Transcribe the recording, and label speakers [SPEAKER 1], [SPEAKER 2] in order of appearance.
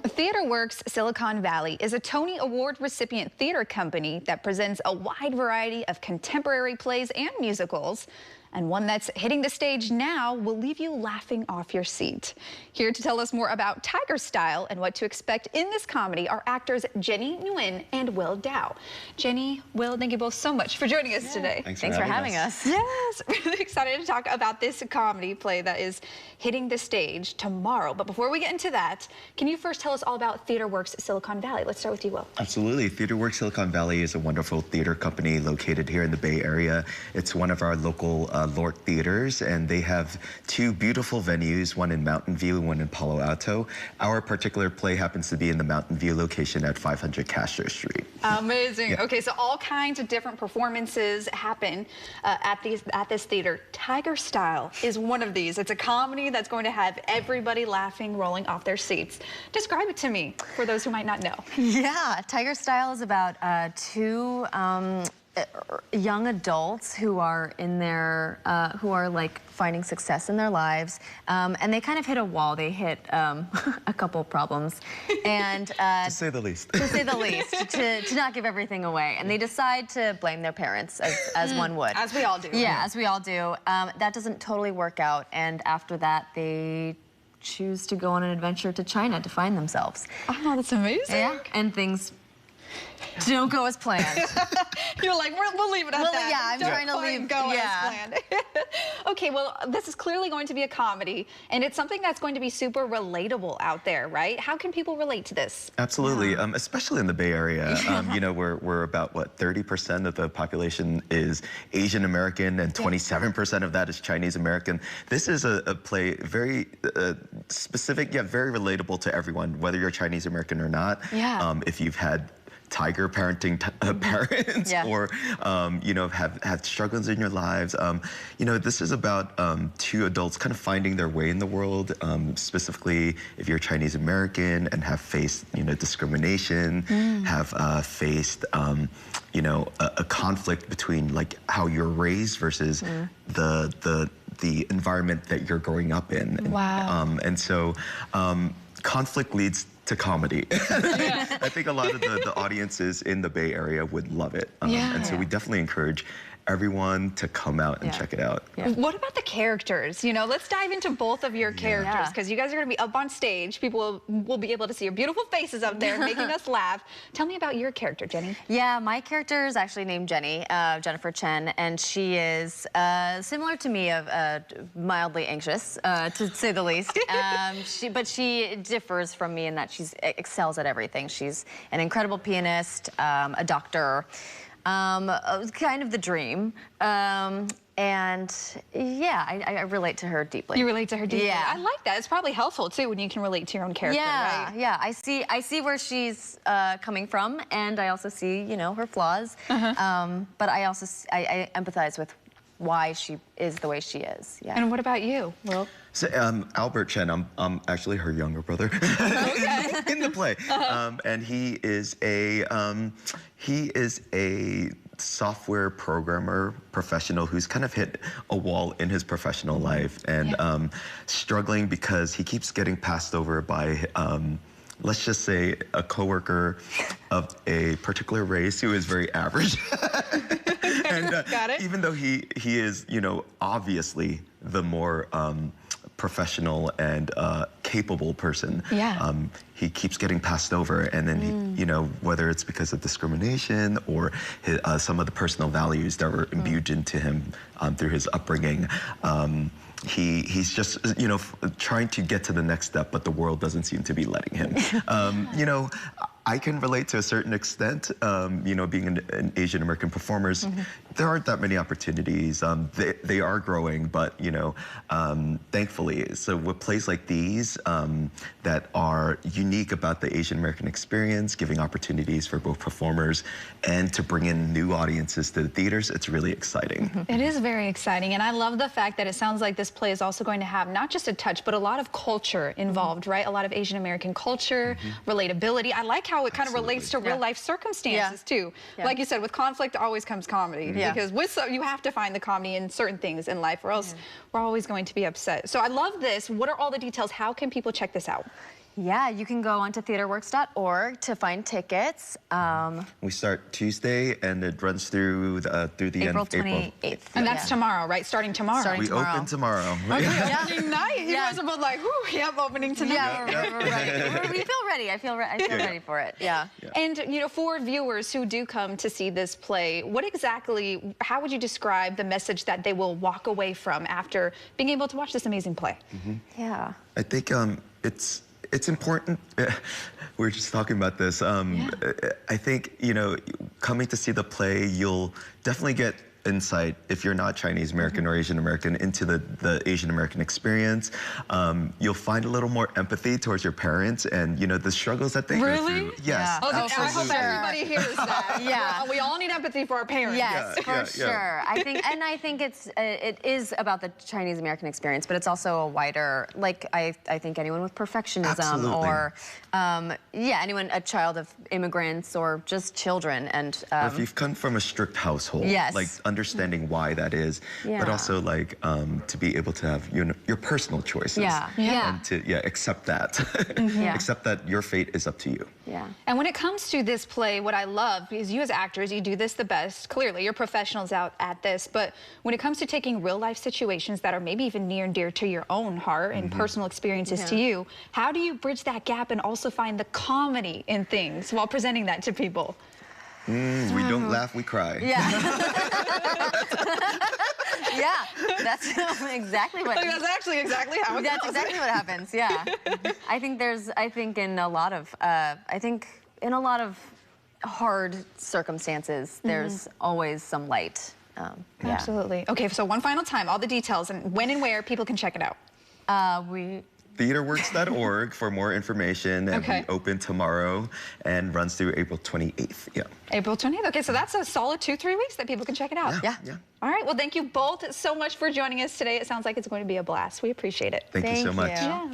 [SPEAKER 1] TheatreWorks Silicon Valley is a Tony Award recipient theater company that presents a wide variety of contemporary plays and musicals. And one that's hitting the stage now will leave you laughing off your seat. Here to tell us more about Tiger Style and what to expect in this comedy are actors Jenny Nguyen and Will Dow. Jenny, Will, thank you both so much for joining us today.
[SPEAKER 2] Thanks for having us.
[SPEAKER 1] Yes, really excited to talk about this comedy play that is hitting the stage tomorrow. But before we get into that, can you first tell us all about TheatreWorks Silicon Valley? Let's start with you, Will.
[SPEAKER 2] Absolutely. TheatreWorks Silicon Valley is a wonderful theater company located here in the Bay Area. It's one of our local LORT theaters, and they have two beautiful venues, one in Mountain View, one in Palo Alto. Our particular play happens to be in the Mountain View location at 500 Castro Street.
[SPEAKER 1] Amazing.
[SPEAKER 2] Yeah.
[SPEAKER 1] Okay, so all kinds of different performances happen at this theater. Tiger Style is one of these. It's a comedy that's going to have everybody laughing, rolling off their seats. Describe it to me for those who might not know.
[SPEAKER 3] Yeah, Tiger Style is about two young adults who are in their, who are like finding success in their lives, and they kind of hit a wall. They hit a couple problems, and
[SPEAKER 2] to say the least.
[SPEAKER 3] To say the least, to not give everything away, and they decide to blame their parents, as one would.
[SPEAKER 1] As we all do.
[SPEAKER 3] Yeah, as we all do. That doesn't totally work out, and after that, they choose to go on an adventure to China to find themselves.
[SPEAKER 1] Oh, that's amazing.
[SPEAKER 3] Yeah, and things don't go as planned.
[SPEAKER 1] You're like, we'll leave it at that.
[SPEAKER 3] Yeah, I'm trying to leave.
[SPEAKER 1] Go as planned. Okay, well, this is clearly going to be a comedy, and it's something that's going to be super relatable out there, right? How can people relate to this?
[SPEAKER 2] Absolutely, especially in the Bay Area. You know, we're about, what, 30% of the population is Asian American, and 27% of that is Chinese American. This is a play very specific, yet very relatable to everyone, whether you're Chinese American or not.
[SPEAKER 1] Yeah.
[SPEAKER 2] If you've had tiger parenting parents, or you know, have had struggles in your lives. You know, this is about two adults kind of finding their way in the world, specifically if you're Chinese American and have faced, you know, discrimination, have faced you know, a conflict between like how you're raised versus the environment that you're growing up in.
[SPEAKER 1] Wow.
[SPEAKER 2] And so conflict leads to comedy. I think a lot of the audiences in the Bay Area would love it. And so we definitely encourage everyone to come out and check it out.
[SPEAKER 1] What about the characters? You know, let's dive into both of your characters, because you guys are going to be up on stage. People will be able to see your beautiful faces up there making us laugh. Tell me about your character, Jenny.
[SPEAKER 3] Yeah, my character is actually named Jenny, Jennifer Chen, and she is similar to me, mildly anxious, to say the least. But she differs from me in that she excels at everything. She's an incredible pianist, a doctor, kind of the dream. And yeah, I relate to her deeply.
[SPEAKER 1] You relate to her deeply.
[SPEAKER 3] Yeah.
[SPEAKER 1] I like that. It's probably helpful too when you can relate to your own character, right?
[SPEAKER 3] Yeah, I see where she's coming from, and I also see, you know, her flaws. But I also I empathize with why she is the way she is. Yeah.
[SPEAKER 1] And what about you, Will?
[SPEAKER 2] So, Albert Chen, I'm actually her younger brother in the play, and he is a software programmer professional who's kind of hit a wall in his professional life, and struggling because he keeps getting passed over by let's just say a coworker of a particular race who is very average. And even though he is, you know, obviously the more professional and capable person, he keeps getting passed over, and then he, you know, whether it's because of discrimination or his, some of the personal values that were imbued into him through his upbringing, he's just, you know, trying to get to the next step, but the world doesn't seem to be letting him. You know, I can relate to a certain extent, you know, being an Asian American performers, there aren't that many opportunities. They are growing, but, you know, thankfully. So with plays like these that are unique about the Asian American experience, giving opportunities for both performers and to bring in new audiences to the theaters, it's really exciting.
[SPEAKER 1] It is very exciting, and I love the fact that it sounds like this play is also going to have not just a touch, but a lot of culture involved, right? A lot of Asian American culture, relatability. I like how it kind of relates to real life circumstances too. Like you said, with conflict always comes comedy, because with you have to find the comedy in certain things in life, or else we're always going to be upset. So I love this. What are all the details? How can people check this out?
[SPEAKER 3] Yeah, you can go onto TheatreWorks.org to find tickets.
[SPEAKER 2] We start Tuesday, and it runs through the end of April.
[SPEAKER 3] 28th.
[SPEAKER 1] And that's tomorrow, right? Starting tomorrow.
[SPEAKER 3] Starting
[SPEAKER 2] We
[SPEAKER 3] tomorrow.
[SPEAKER 2] open tomorrow.
[SPEAKER 1] Opening night. You guys are both like, whoo, yep, opening tonight.
[SPEAKER 3] Yeah, we're ready. We feel ready. I feel ready for it. Yeah.
[SPEAKER 1] And, you know, for viewers who do come to see this play, how would you describe the message that they will walk away from after being able to watch this amazing play?
[SPEAKER 3] Yeah.
[SPEAKER 2] I think it's important. We were just talking about this. I think, you know, coming to see the play, you'll definitely get insight, if you're not Chinese American or Asian American, into the Asian American experience. You'll find a little more empathy towards your parents and, you know, the struggles that they go through. Yes.
[SPEAKER 3] Yeah.
[SPEAKER 1] Oh, I hope
[SPEAKER 3] Absolutely.
[SPEAKER 1] everybody hears that.
[SPEAKER 3] Yeah.
[SPEAKER 1] We all need empathy for our parents.
[SPEAKER 3] Yes, for sure. I think it is about the Chinese American experience, but it's also a wider, like I think anyone with perfectionism
[SPEAKER 2] Absolutely.
[SPEAKER 3] or anyone, a child of immigrants or just children, and
[SPEAKER 2] Or if you've come from a strict household,
[SPEAKER 3] Yes.
[SPEAKER 2] like understanding why that is, but also like to be able to have your personal choices. And to accept that. Accept that your fate is up to you.
[SPEAKER 3] Yeah.
[SPEAKER 1] And when it comes to this play, what I love is you as actors, you do this the best. Clearly, you're professionals out at this. But when it comes to taking real life situations that are maybe even near and dear to your own heart and personal experiences to you, how do you bridge that gap and also find the comedy in things while presenting that to people?
[SPEAKER 2] We don't laugh, we cry.
[SPEAKER 3] Yeah. Yeah, that's exactly what.
[SPEAKER 1] Like, that's actually exactly how it goes.
[SPEAKER 3] That's exactly what happens. Yeah. I think in a lot of hard circumstances, there's always some light.
[SPEAKER 1] Absolutely. Okay, so one final time, all the details and when and where people can check it out.
[SPEAKER 2] TheatreWorks.org for more information, and we open tomorrow and runs through April 28th. Yeah.
[SPEAKER 1] April 20th. Okay, so that's a solid 2-3 weeks that people can check it out.
[SPEAKER 3] Yeah.
[SPEAKER 1] All right, well, thank you both so much for joining us today. It sounds like it's going to be a blast. We appreciate it.
[SPEAKER 2] Thank you so much.
[SPEAKER 1] Yeah.